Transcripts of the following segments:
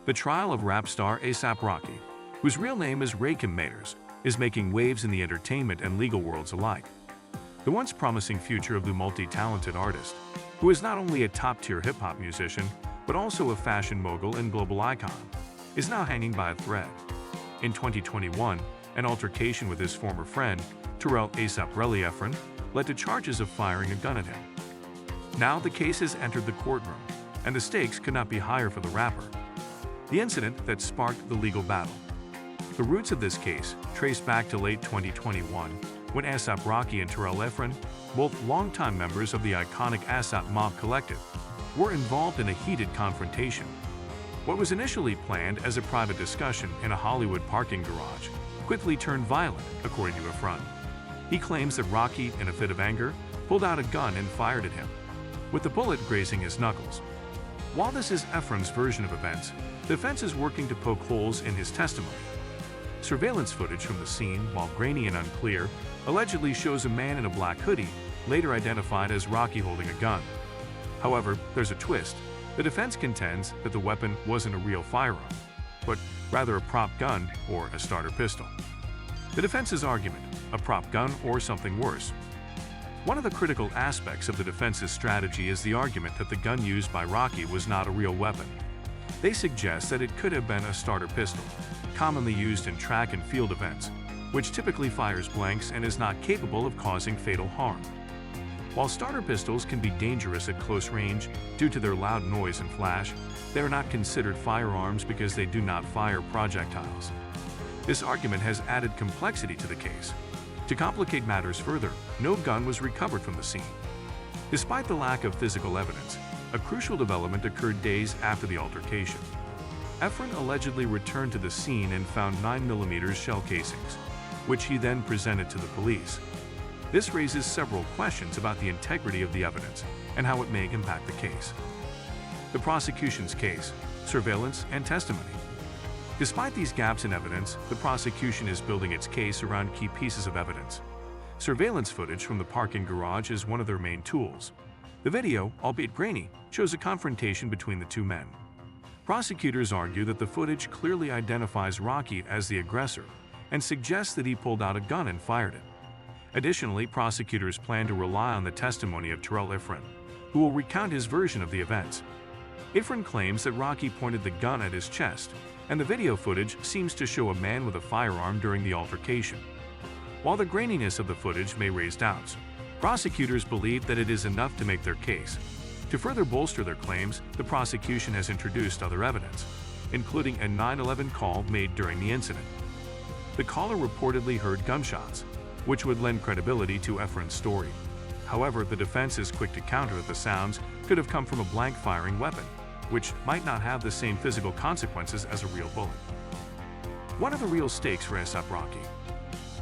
The trial of rap star A$AP Rocky, whose real name is Rakim Mayers, is making waves in the entertainment and legal worlds alike. The once promising future of the multi-talented artist, who is not only a top-tier hip-hop musician, but also a fashion mogul and global icon, is now hanging by a thread. In 2021, an altercation with his former friend, Terell Ephron, led to charges of firing a gun at him. Now the case has entered the courtroom, and the stakes could not be higher for the rapper. The incident that sparked the legal battle. The roots of this case trace back to late 2021, when A$AP Rocky and Terell Ephron, both longtime members of the iconic A$AP Mob Collective, were involved in a heated confrontation. What was initially planned as a private discussion in a Hollywood parking garage quickly turned violent, according to Ephron. He claims that Rocky, in a fit of anger, pulled out a gun and fired at him, with the bullet grazing his knuckles. While this is Ephron's version of events, the defense is working to poke holes in his testimony. Surveillance footage from the scene, while grainy and unclear, allegedly shows a man in a black hoodie, later identified as Rocky holding a gun. However, there's a twist. The defense contends that the weapon wasn't a real firearm, but rather a prop gun or a starter pistol. The defense's argument, a prop gun or something worse. One of the critical aspects of the defense's strategy is the argument that the gun used by Rocky was not a real weapon. They suggest that it could have been a starter pistol, commonly used in track and field events, which typically fires blanks and is not capable of causing fatal harm. While starter pistols can be dangerous at close range due to their loud noise and flash, they are not considered firearms because they do not fire projectiles. This argument has added complexity to the case. To complicate matters further, no gun was recovered from the scene. Despite the lack of physical evidence, a crucial development occurred days after the altercation. Ephron allegedly returned to the scene and found 9mm shell casings, which he then presented to the police. This raises several questions about the integrity of the evidence and how it may impact the case. The prosecution's case, surveillance, and testimony. Despite these gaps in evidence, the prosecution is building its case around key pieces of evidence. Surveillance footage from the parking garage is one of their main tools. The video, albeit grainy, shows a confrontation between the two men. Prosecutors argue that the footage clearly identifies Rocky as the aggressor and suggests that he pulled out a gun and fired it. Additionally, prosecutors plan to rely on the testimony of Terell Ephron, who will recount his version of the events. Ephron claims that Rocky pointed the gun at his chest, and the video footage seems to show a man with a firearm during the altercation. While the graininess of the footage may raise doubts, prosecutors believe that it is enough to make their case. To further bolster their claims, the prosecution has introduced other evidence, including a 911 call made during the incident. The caller reportedly heard gunshots, which would lend credibility to Ephron's story. However, the defense is quick to counter that the sounds could have come from a blank-firing weapon, which might not have the same physical consequences as a real bullet. What are the real stakes for A$AP Rocky?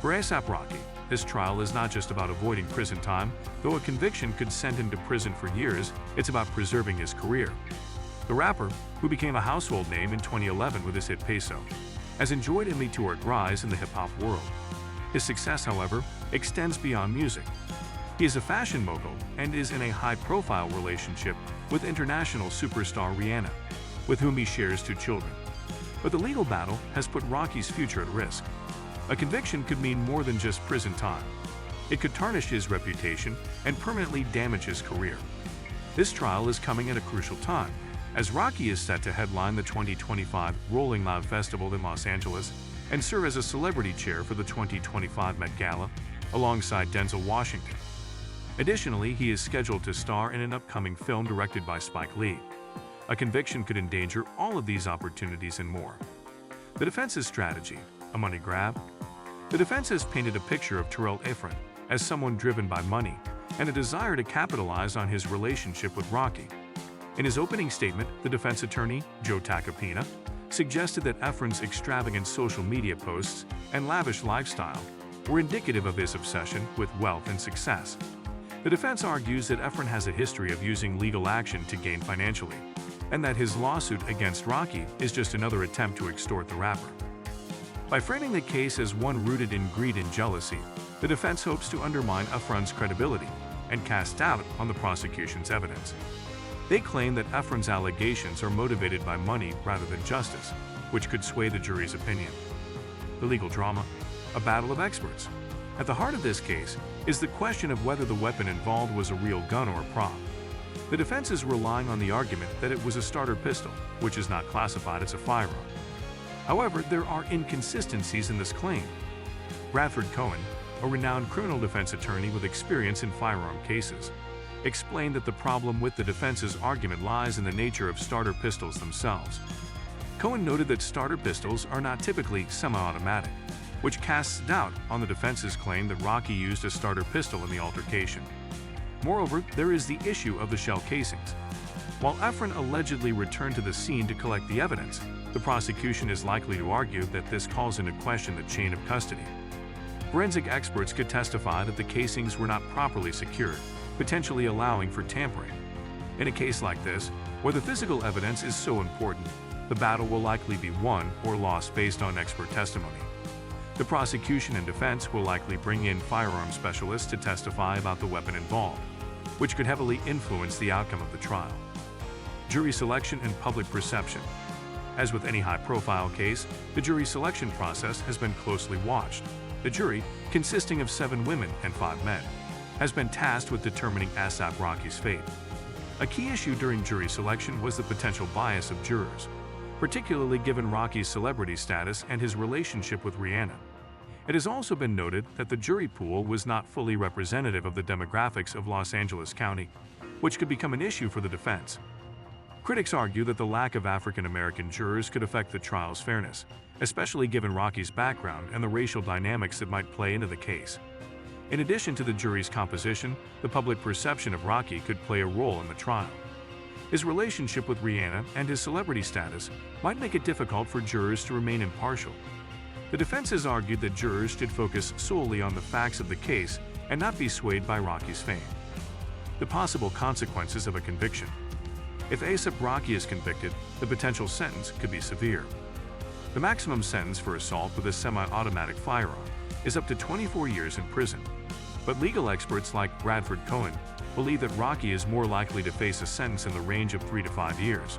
For A$AP Rocky, this trial is not just about avoiding prison time, though a conviction could send him to prison for years. It's about preserving his career. The rapper, who became a household name in 2011 with his hit Peso, has enjoyed a meteoric rise in the hip-hop world. His success, however, extends beyond music. He is a fashion mogul and is in a high-profile relationship with international superstar Rihanna, with whom he shares 2 children. But the legal battle has put Rocky's future at risk. A conviction could mean more than just prison time. It could tarnish his reputation and permanently damage his career. This trial is coming at a crucial time, as Rocky is set to headline the 2025 Rolling Loud Festival in Los Angeles and serve as a celebrity chair for the 2025 Met Gala, alongside Denzel Washington. Additionally, he is scheduled to star in an upcoming film directed by Spike Lee. A conviction could endanger all of these opportunities and more. The defense's strategy, a money grab? The defense has painted a picture of Terell Ephron as someone driven by money and a desire to capitalize on his relationship with Rocky. In his opening statement, the defense attorney, Joe Tacopina, suggested that Ephron's extravagant social media posts and lavish lifestyle were indicative of his obsession with wealth and success. The defense argues that Ephron has a history of using legal action to gain financially, and that his lawsuit against Rocky is just another attempt to extort the rapper. By framing the case as one rooted in greed and jealousy, the defense hopes to undermine Ephron's credibility and cast doubt on the prosecution's evidence. They claim that Ephron's allegations are motivated by money rather than justice, which could sway the jury's opinion. The legal drama, a battle of experts. At the heart of this case is the question of whether the weapon involved was a real gun or a prop. The defense is relying on the argument that it was a starter pistol, which is not classified as a firearm. However, there are inconsistencies in this claim. Bradford Cohen, a renowned criminal defense attorney with experience in firearm cases, explained that the problem with the defense's argument lies in the nature of starter pistols themselves. Cohen noted that starter pistols are not typically semi-automatic, which casts doubt on the defense's claim that Rocky used a starter pistol in the altercation. Moreover, there is the issue of the shell casings. While Ephron allegedly returned to the scene to collect the evidence, the prosecution is likely to argue that this calls into question the chain of custody. Forensic experts could testify that the casings were not properly secured, potentially allowing for tampering. In a case like this, where the physical evidence is so important, the battle will likely be won or lost based on expert testimony. The prosecution and defense will likely bring in firearm specialists to testify about the weapon involved, which could heavily influence the outcome of the trial. Jury selection and public perception. As with any high-profile case, the jury selection process has been closely watched. The jury, consisting of 7 women and 5 men, has been tasked with determining ASAP Rocky's fate. A key issue during jury selection was the potential bias of jurors, particularly given Rocky's celebrity status and his relationship with Rihanna. It has also been noted that the jury pool was not fully representative of the demographics of Los Angeles County, which could become an issue for the defense. Critics argue that the lack of African-American jurors could affect the trial's fairness, especially given Rocky's background and the racial dynamics that might play into the case. In addition to the jury's composition, the public perception of Rocky could play a role in the trial. His relationship with Rihanna and his celebrity status might make it difficult for jurors to remain impartial. The defense has argued that jurors should focus solely on the facts of the case and not be swayed by Rocky's fame. The possible consequences of a conviction. If ASAP Rocky is convicted, the potential sentence could be severe. The maximum sentence for assault with a semi-automatic firearm is up to 24 years in prison. But legal experts like Bradford Cohen believe that Rocky is more likely to face a sentence in the range of 3 to 5 years,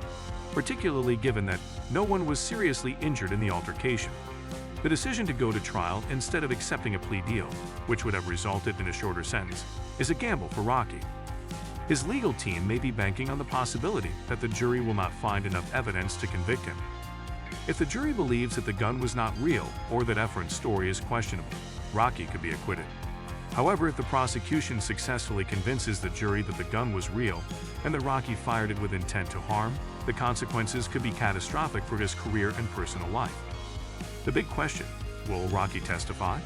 particularly given that no one was seriously injured in the altercation. The decision to go to trial instead of accepting a plea deal, which would have resulted in a shorter sentence, is a gamble for Rocky. His legal team may be banking on the possibility that the jury will not find enough evidence to convict him. If the jury believes that the gun was not real or that Ephron's story is questionable, Rocky could be acquitted. However, if the prosecution successfully convinces the jury that the gun was real and that Rocky fired it with intent to harm, the consequences could be catastrophic for his career and personal life. The big question: will Rocky testify?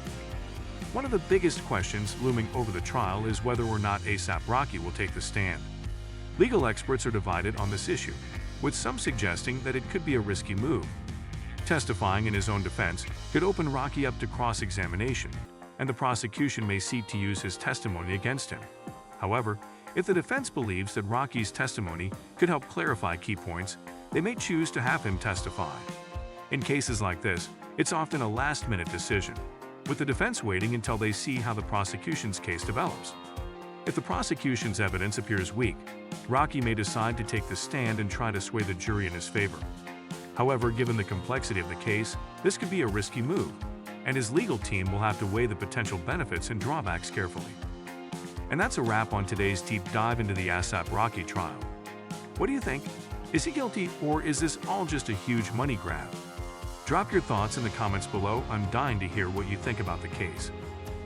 One of the biggest questions looming over the trial is whether or not ASAP Rocky will take the stand. Legal experts are divided on this issue, with some suggesting that it could be a risky move. Testifying in his own defense could open Rocky up to cross-examination, and the prosecution may seek to use his testimony against him. However, if the defense believes that Rocky's testimony could help clarify key points, they may choose to have him testify. In cases like this, it's often a last-minute decision, with the defense waiting until they see how the prosecution's case develops. If the prosecution's evidence appears weak, Rocky may decide to take the stand and try to sway the jury in his favor. However, given the complexity of the case, this could be a risky move, and his legal team will have to weigh the potential benefits and drawbacks carefully. And that's a wrap on today's deep dive into the ASAP Rocky trial. What do you think? Is he guilty, or is this all just a huge money grab? Drop your thoughts in the comments below. I'm dying to hear what you think about the case.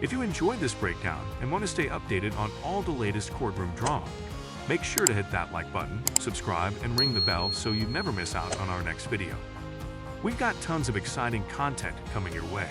If you enjoyed this breakdown and want to stay updated on all the latest courtroom drama, make sure to hit that like button, subscribe, and ring the bell so you never miss out on our next video. We've got tons of exciting content coming your way.